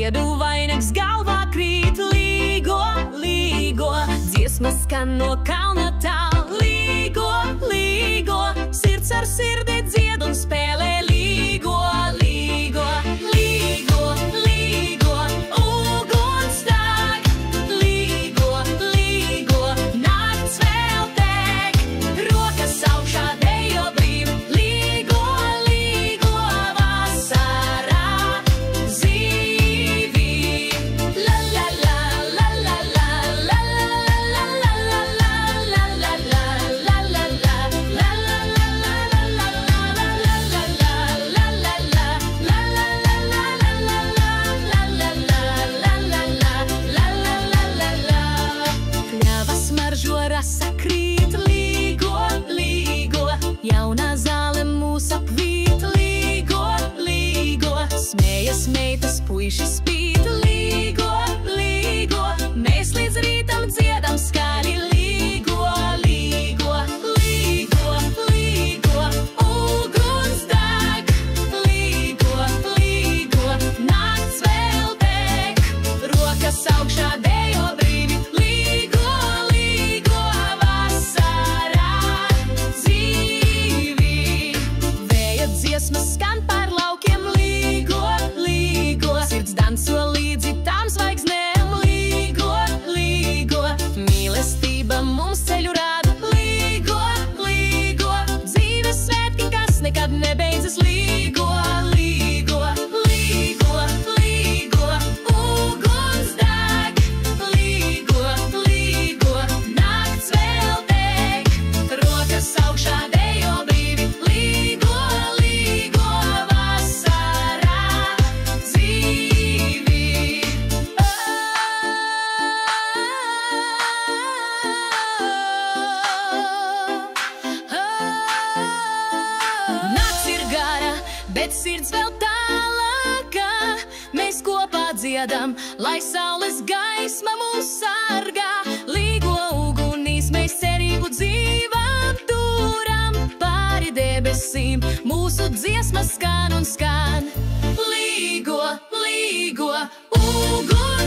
Ziedu vainags galvā krīt, līgo, līgo, dziesmas skan no kalna tāl, līgo, līgo, sirds ar sirdi dzied un spēlē, līgo, līgo, līgo, līgo, uguns deg, līgo, līgo, nakts vēl deg, rokas augšā dejo brīvi, līgo, līgo, vasarā dzīvi. La la la la la la la la la la la la la rasa krīt, līgo, līgo, jaunā zāle mūs apvīt, līgo, līgo, smējas meitas, puiši spīt, līgo, līgo, mēs līdz rītam dziedam skaļi, līgo, līgo, līgo, līgo, uguns deg, līgo, līgo, nakts vēl deg, rokas augšā dejo brīvi, līgo, līgo, vasarā dzīvi. Vēja dziesmas skan pār laukiem, līgo, līgo, sirds danco līdzi tām zvaigznēm, līgo, līgo, mīlestība mums ceļu rāda, līgo, līgo, dzīves svētki, kas nekad nebeidzas, līgo, līgo, līgo, līgo, uguns deg, līgo, līgo, nakts vēl deg, rokas augšā dejo brīvi, līgo, līgo, vasarā dzīvi. Nakts ir gara, bet sirds vēl tālākā, mēs kopā dziedam, lai saules gaisma mūs sargā, līgo ugunīs mēs cerību dzīvām turam, pāri debesīm mūsu dziesmas skan un skan, līgo, līgo, uguns.